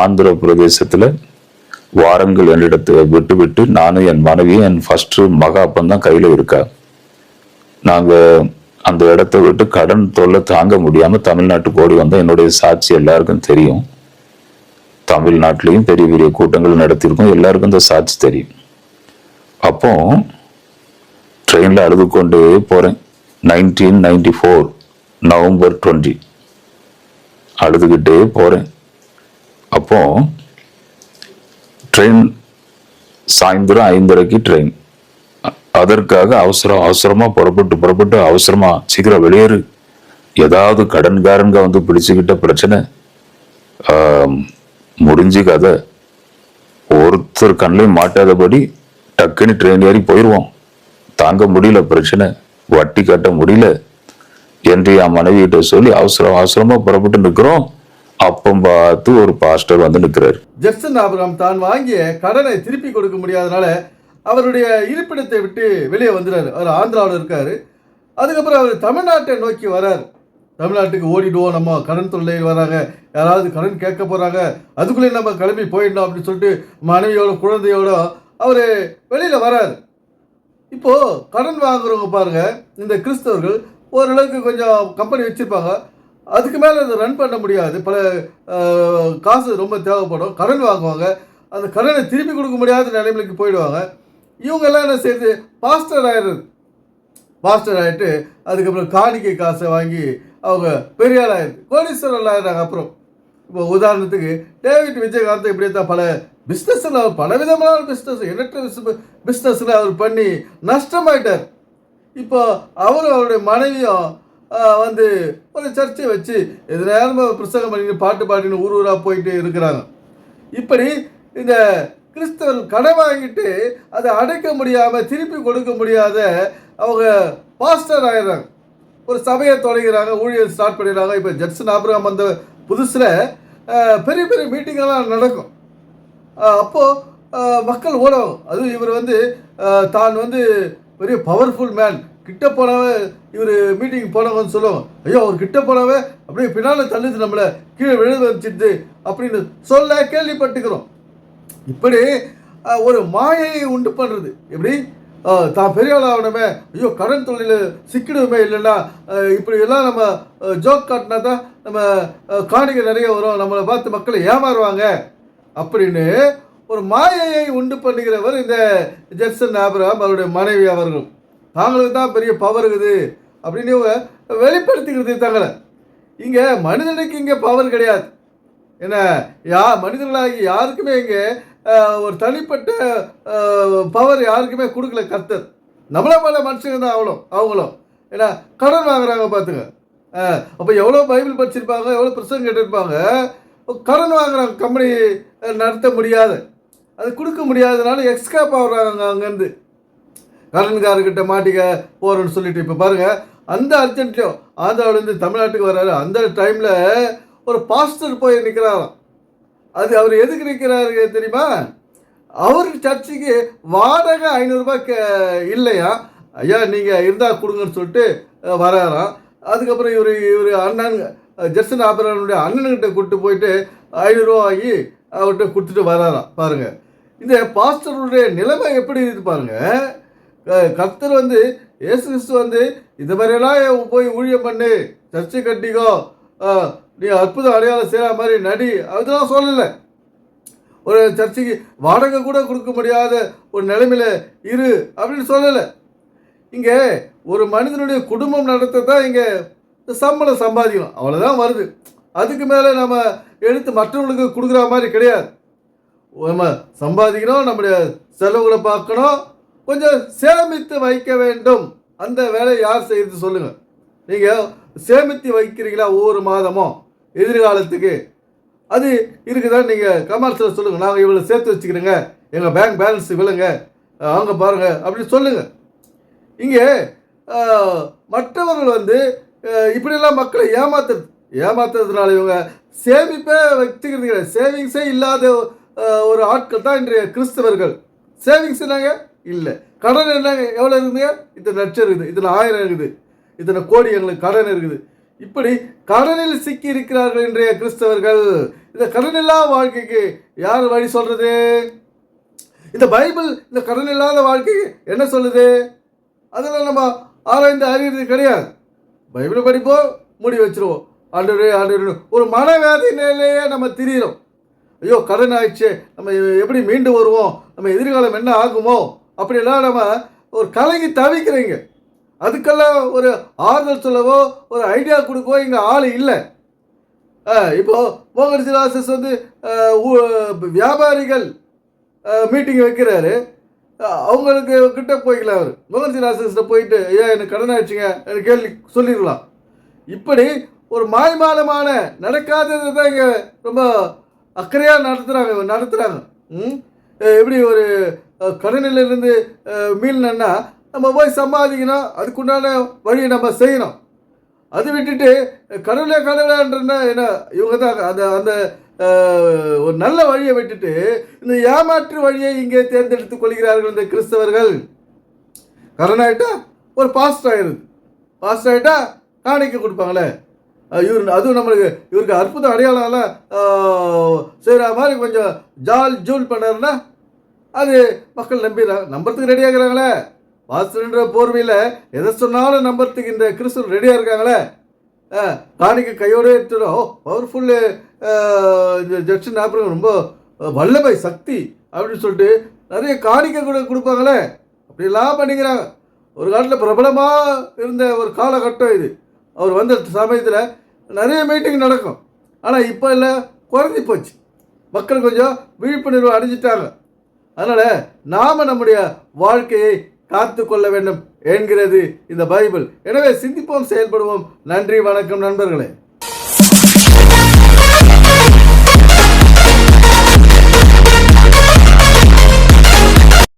ஆந்திர பிரதேசத்தில் வாரங்கள் என்னிடத்தை விட்டு விட்டு நானும் என் மனைவியும் என் ஃபர்ஸ்ட் மகா அப்பந்தான் கையில் இருக்கா. நாங்கள் அந்த இடத்த விட்டு கடன் தொல்லை தாங்க முடியாமல் தமிழ்நாட்டுக்கு ஓடி வந்தோம். என்னுடைய சாட்சி எல்லாருக்கும் தெரியும். தமிழ்நாட்டிலையும் பெரிய பெரிய கூட்டங்கள் நடத்தியிருக்கோம், எல்லாருக்கும் இந்த சாட்சி தெரியும். அப்போ ட்ரெயினில் அழுது கொண்டே போகிறேன். 1994 November 20 அழுதுகிட்டே போகிறேன். அப்போ ட்ரெயின் சாயந்தரம் 5:30 ட்ரெயின். அதற்காக அவசரமாக புறப்பட்டு அவசரமா சீக்கிரம் வெளியேறு, ஏதாவது கடன்காரங்க வந்து பிடிச்சுக்கிட்ட பிரச்சனை முடிஞ்சு கதை, ஒருத்தர் கண்ணிலையும் மாட்டாதபடி டக்குன்னு ட்ரெயின் ஏறி போயிடுவோம், தாங்க முடியல பிரச்சனை, வட்டி கட்ட முடியல என்று என் மனைவி கிட்ட சொல்லி அவசரமா புறப்பட்டு நிற்கிறோம். அப்போ பார்த்து ஒரு பாஸ்டர் வந்து நிற்கிறார். ஜெட்சன் ஆபிரகாம் தான் வாங்கிய கடனை திருப்பி கொடுக்க முடியாதனால அவருடைய இருப்பிடத்தை விட்டு வெளியே வந்துடுறாரு. அவர் ஆந்திராவில் இருக்காரு. அதுக்கப்புறம் அவர் தமிழ்நாட்டை நோக்கி வராரு. தமிழ்நாட்டுக்கு ஓடிடுவோம், நம்ம கடன் தொல்லையில் வராங்க, யாராவது கடன் கேட்க போகிறாங்க, அதுக்குள்ளே நம்ம கிளம்பி போயிடணும் அப்படின்னு சொல்லிட்டு மனைவியோட குழந்தையோட அவர் வெளியில் வராரு. இப்போது கடன் வாங்குறவங்க பாருங்கள், இந்த கிறிஸ்தவர்கள் ஓரளவுக்கு கொஞ்சம் கம்பெனி வச்சுருப்பாங்க, அதுக்கு மேலே அதை ரன் பண்ண முடியாது, பல காசு ரொம்ப தேவைப்படும், கடன் வாங்குவாங்க, அந்த கடனை திருப்பி கொடுக்க முடியாத நிலைமைக்கு போயிடுவாங்க. இவங்கெல்லாம் என்ன செய்யுது, பாஸ்டர் ஆகிட்டு அதுக்கப்புறம் காணிக்கை காசை வாங்கி அவங்க பெரிய ஆள் ஆயிடுது, கோடீஸ்வரர் ஆயிடுறாங்க. அப்புறம் இப்போ உதாரணத்துக்கு டேவிட் விஜயகாந்த் இப்படியே தான் பல பிஸ்னஸில் அவர் பலவிதமான பிஸ்னஸ், எண்ணற்ற பிஸ்னஸில் அவர் பண்ணி நஷ்டமாயிட்டார். இப்போ அவருடைய மனைவியும் வந்து ஒரு சர்ச்சை வச்சு எது நேரமாக பிரசங்கம் பண்ணிட்டு பாட்டு பாடின்னு ஊராக போயிட்டு இருக்கிறாங்க. இப்படி இந்த கிறிஸ்தவர்கள் கடன் வாங்கிட்டு அதை அடைக்க முடியாமல் திருப்பி கொடுக்க முடியாத அவங்க பாஸ்டர் ஆகிடுறாங்க, ஒரு சபையை தொடங்கிறாங்க, ஊழியர் ஸ்டார்ட் பண்ணிடுறாங்க. இப்போ ஜெட்சன் ஆபிரகாம் வந்த புதுசில் பெரிய பெரிய மீட்டிங்கெல்லாம் நடக்கும். அப்போது மக்கள் ஓடுவாங்க. அதுவும் இவர் வந்து தான் வந்து பெரிய பவர்ஃபுல் மேன், கிட்ட போனவே இவர் மீட்டிங் போனவன்னு சொல்லுவாங்க, ஐயோ அவர் கிட்ட போனவே அப்படியே பின்னால் தள்ளுது, நம்மளை கீழே விழுத வச்சுட்டு அப்படின்னு சொல்ல கேள்விப்பட்டுக்கிறோம். இப்படி ஒரு மாயையை உண்டு பண்ணுறது. எப்படி தான் பெரிய ஆள் ஆகணுமே, ஐயோ கடன் தொழில் சிக்கிடுமே, இல்லைன்னா இப்படி எல்லாம் நம்ம ஜோக் காட்டினா தான் நம்ம காணிக்கை நிறைய வரும், நம்மளை பார்த்து மக்களை ஏமாறுவாங்க அப்படின்னு ஒரு மாயையை உண்டு பண்ணுகிறவர் இந்த ஜெட்சன் ஆபிரகாம் அவருடைய மனைவி அவர்கள். தாங்களுக்கு தான் பெரிய பவர் இருக்குது அப்படின்னு வெளிப்படுத்திக்கிறது தங்களை. இங்கே மனிதனுக்கு இங்கே பவர் கிடையாது. ஏன்னா மனிதர்களாகி யாருக்குமே இங்கே ஒரு தனிப்பட்ட பவர் யாருக்குமே கொடுக்கல கர்த்தர். நம்மளை மேலே மனுஷங்க தான் அவங்களும் ஏன்னா கடன் வாங்குறாங்க பார்த்துங்க. அப்போ எவ்வளோ பைபிள் படிச்சிருப்பாங்க, எவ்வளோ பிரசங்கம் கேட்டிருப்பாங்க, கடன் வாங்குறாங்க, கம்பெனி நடத்த முடியாது, அது கொடுக்க முடியாதனால எக்ஸ்கேப் ஆகுறாங்க அங்கேருந்து, கடன்காரர்கிட்ட மாட்டிக்க போகிறோன்னு சொல்லிட்டு. இப்போ பாருங்கள், அந்த அர்ஜென்ட்லையும் ஆந்திராவிலேருந்து தமிழ்நாட்டுக்கு வர்றாரு. அந்த டைமில் ஒரு பாஸ்டர் போய் நிற்கிறாராம். அது அவர் எதுக்கு நிற்கிறாரு தெரியுமா? அவர் சர்ச்சுக்கு வாடகை 500 ரூபாய் இல்லையா, ஐயா நீங்கள் இருந்தால் கொடுங்கன்னு சொல்லிட்டு வராராம். அதுக்கப்புறம் இவர் அண்ணன் ஜெட்சன் ஆபிரகாமுடைய அண்ணன்கிட்ட கூப்பிட்டு போயிட்டு 500 ரூபா வாங்கி அவர்கிட்ட கொடுத்துட்டு வராராம். பாருங்கள் இந்த பாஸ்டருடைய நிலைமை எப்படி இருக்குது பாருங்கள். கர்த்தர் வந்து இயேசு கிறிஸ்து வந்து இது மாதிரியெல்லாம் போய் ஊழியம் பண்ணு, சர்ச்சை கட்டிக்கோ, நீ அற்புதம் அடையாளம் செய்கிற மாதிரி நடி, அதெல்லாம் சொல்லலை. ஒரு சர்ச்சைக்கு வாடகை கூட கொடுக்க முடியாத ஒரு நிலைமையில் இரு அப்படின்னு சொல்லலை. இங்கே ஒரு மனிதனுடைய குடும்பம் நடத்த தான் இங்கே சம்பளம் சம்பாதிக்கணும், அவ்வளோதான் வருது. அதுக்கு மேலே நம்ம எடுத்து மற்றவங்களுக்கு கொடுக்குற மாதிரி கிடையாது. நம்ம சம்பாதிக்கணும், நம்முடைய செலவுகளை பார்க்கணும், கொஞ்சம் சேமித்து வைக்க வேண்டும். அந்த வேலையை யார் செய்கிறது சொல்லுங்கள்? நீங்கள் சேமித்து வைக்கிறீங்களா ஒவ்வொரு மாதமும் எதிர்காலத்துக்கு? அது இருக்குதான், நீங்கள் கமர்ஷியல் சொல்லுங்கள், நாங்கள் இவ்வளோ சேர்த்து வச்சுக்கிறோங்க, எங்கள் பேங்க் பேலன்ஸ் இவ்வளோங்க, அவங்க பாருங்கள் அப்படின்னு சொல்லுங்கள். இங்கே மற்றவர்கள் வந்து இப்படியெல்லாம் மக்களை ஏமாத்துறதுனால இவங்க சேமிப்பே வச்சுக்கிறது கிடையாது. சேவிங்ஸே இல்லாத ஒரு ஆட்கள் தான் இன்றைய கிறிஸ்தவர்கள். சேவிங்ஸ் என்னங்க இல்லை, கடன் என்னங்க, எவ்வளோ இருக்குதுங்க, இத்தனை லட்சம் இருக்குது, இத்தனை 1000 இருக்குது, இத்தனை கோடி எங்களுக்கு கடன் இருக்குது, இப்படி கடனில் சிக்கி இருக்கிறார்கள் இன்றைய கிறிஸ்தவர்கள். இந்த கடனில்லா வாழ்க்கைக்கு யார் வழி சொல்றது? இந்த பைபிள் இந்த கடன் இல்லாத வாழ்க்கைக்கு என்ன சொல்லுது? அதெல்லாம் நம்ம ஆராய்ந்து அறியறது கிடையாது. பைபிளை படிப்போம், மூடி வச்சிருவோம். ஆண்டவரே ஆண்டவரே ஒரு மனவேதை நிலையே நம்ம திரியிறோம். ஐயோ கடன் ஆயிடுச்சு, நம்ம எப்படி மீண்டு வருவோம், நம்ம எதிர்காலம் என்ன ஆகுமோ அப்படியெல்லாம் நம்ம ஒரு கலங்கி தவிக்கிறீங்க. அதுக்கெல்லாம் ஒரு ஆறுதல் சொல்லவோ ஒரு ஐடியா கொடுக்கவோ இங்கே ஆள் இல்லை. இப்போ மோகன் சிலாசஸ் வந்து வியாபாரிகள் மீட்டிங் வைக்கிறாரு. அவங்களுக்கு கிட்ட போய்க்கலாம். அவர் மோகன் சிலாசஸ்கிட்ட போயிட்டு ஐயா எனக்கு கடன் ஆயிடுச்சுங்க எனக்கு கேள்வி சொல்லிடலாம். இப்படி ஒரு மாய்மாலமான நடக்காதது தான் இங்கே ரொம்ப அக்கறையாக நடத்துகிறாங்க. எப்படி ஒரு கடனிலிருந்து மீளணும்னா நம்ம போய் சம்பாதிக்கணும், அதுக்குண்டான வழியை நம்ம செய்யணும். அது விட்டுட்டு கடவுளேன்றா என்ன இவங்க தான் அந்த அந்த ஒரு நல்ல வழியை விட்டுட்டு இந்த ஏமாற்று வழியை இங்கே தேர்ந்தெடுத்துக் கொள்கிறார்கள் இந்த கிறிஸ்தவர்கள். கடன் ஆகிட்டா ஒரு பாஸ்ட் ஆகிட்டா காணிக்க கொடுப்பாங்களே, அதுவும் நம்மளுக்கு இவருக்கு அற்புதம் அடையாளம்லாம் செய்கிற மாதிரி கொஞ்சம் ஜூல் பண்ணாருன்னா அது மக்கள் நம்புறதுக்கு ரெடியாக இருக்கிறாங்களே. பாஸ்டர்ன்ற போர்வையில் எதை சொன்னாலும் நம்புறதுக்கு இந்த கிறிஸ்துவ ரெடியாக இருக்காங்களே. காணிக்க கையோடு எடுத்துடும் பவர்ஃபுல்லு இந்த ஜட்சன் ஆப்பிரிக்கா ரொம்ப வல்லமை சக்தி அப்படின்னு சொல்லிட்டு நிறைய காணிக்க கூட கொடுப்பாங்களே. அப்படிலாம் பண்ணிக்கிறாங்க. ஒரு காலத்தில் பிரபலமாக இருந்த ஒரு காலகட்டம் இது. அவர் வந்த சமயத்தில் நிறைய மீட்டிங் நடக்கும். ஆனால் இப்போ இல்லை, குறைஞ்சி போச்சு. மக்கள் கொஞ்சம் விழிப்புணர்வு அடைஞ்சிட்டாங்க. அதனால் நாம் நம்முடைய வாழ்க்கையை காத்து கொள்ள வேண்டும் என்கிறது இந்த பைபிள். எனவே சிந்திப்போம், செயல்படுவோம். நன்றி, வணக்கம் நண்பர்களே.